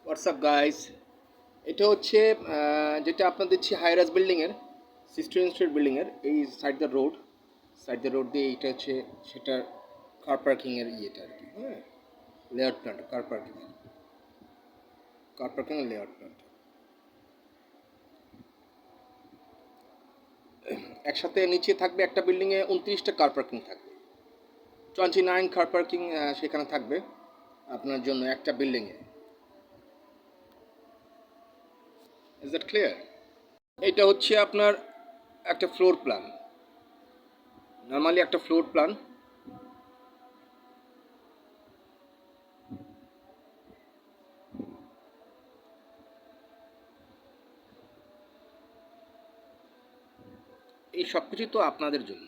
WhatsApp guys, এটা হচ্ছে যেটা আপনার দিচ্ছি হাইরাস বিল্ডিংয়ের 16 স্ট্রিট বিল্ডিংয়ের এই সাইড দ্য রোড দিয়ে এইটা হচ্ছে সেটার কার পার্কিংয়ের ইয়েটা আর কি। হ্যাঁ, লেআউট প্ল্যানটা কার পার্কিংয়ের লেআউট প্ল্যানটা একসাথে নিচে থাকবে একটা বিল্ডিংয়ে 29টা কার পার্কিং থাকবে, 29 কার পার্কিং সেখানে থাকবে আপনার জন্য একটা বিল্ডিংয়ে। Is that clear? এটা হচ্ছে আপনার একটা ফ্লোর প্ল্যান, নর্মালি একটা ফ্লোর প্ল্যান। এই সব কিছুই তো আপনাদের জন্য।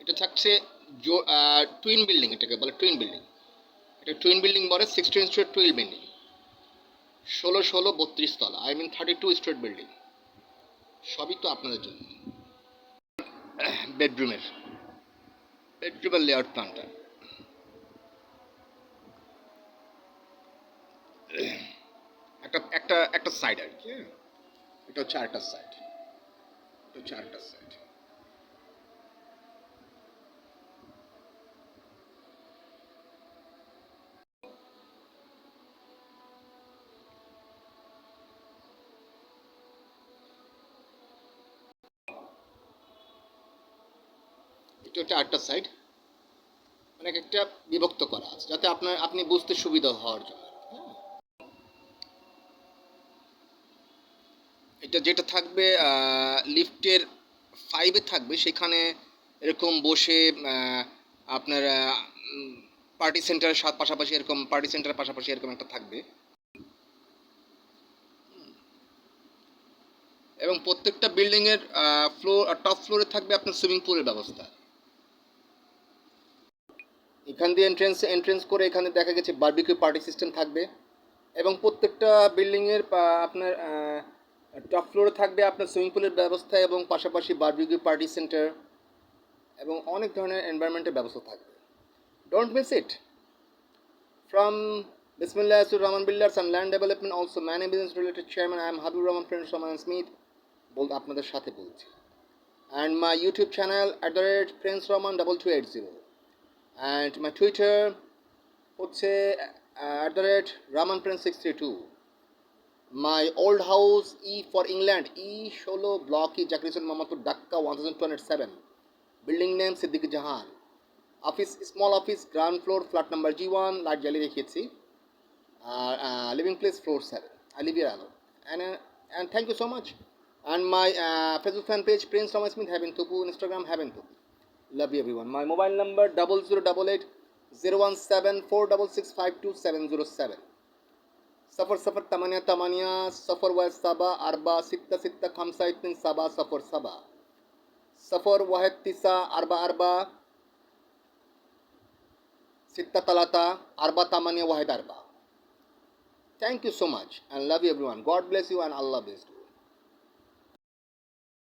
এটা থাকছে টুইন বিল্ডিং, এটাকে বলে টুইন বিল্ডিং। এটা টুইন বিল্ডিং বলে 16 স্ট্রিট টুইন বিল্ডিং, 16 তলা, 32 স্ট্রিট বিল্ডিং। সবই তো আপনাদের জন্য। বেডরুমের বেডরুমের লেআউট প্ল্যানটা একটা একটা একটা সাইড আর কি। এটা হচ্ছে আরেকটা সাইড, এটা হচ্ছে আরেকটা সাইড। মানে একটা বিভক্ত করা আছে যাতে আপনি বুঝতে সুবিধা হওয়ার জন্য। এটা যেটা থাকবে লিফটের 5-এ থাকবে, সেখানে এরকম বসে আপনার পার্টি সেন্টারের পাশাপাশি এরকম একটা থাকবে। এবং প্রত্যেকটা বিল্ডিংয়ের টপ ফ্লোরে থাকবে আপনার সুইমিং পুলের ব্যবস্থা। এখান দিয়ে এন্ট্রেন্স করে এখানে দেখা গেছে বারবিকিউ পার্টি সিস্টেম থাকবে। এবং প্রত্যেকটা বিল্ডিংয়ের আপনার টপ ফ্লোরে থাকবে আপনার সুইমিং পুলের ব্যবস্থা এবং পাশাপাশি বারবিকিউ পার্টি সেন্টার এবং অনেক ধরনের এনভায়রনমেন্টের ব্যবস্থা থাকবে। Don't miss it. ফ্রম বিসমিল্লাহ to Rahman Builders and Land Development, also Many Business Related Chairman, I am Habib Rahman Prince Rahman Smith আপনাদের সাথে বলছি। And my YouTube channel @Prince Rahman 2280, and my Twitter হচ্ছে @Rahman Prince 632. My old house E for England, E16 Block E, Jakrisun Mamadpur, Dhaka 1207. Building name Siddiq Jahan. Office, small office, ground floor, flat number G1, light জ্বালিয়ে রেখেছি। Living place floor 7. I live here alone. And thank you so much. And my Facebook fan page Prince Thomas Smith Heaven Tupu, Instagram Heaven Tupu. Love you everyone. My mobile number 0088 017 466 52707. सफ़र सफ़र तमनिया तमनिया सफ़र व सबा अरबा सित्ता सित्ता खमसा इतन सबा सफ़र सबा सफ़र वाहिद तिसा अरबा अरबा सित्ता तलाता अरबा तमनिया वाहिद अरबा. Thank you so much and love you everyone. God bless you and Allah bless you.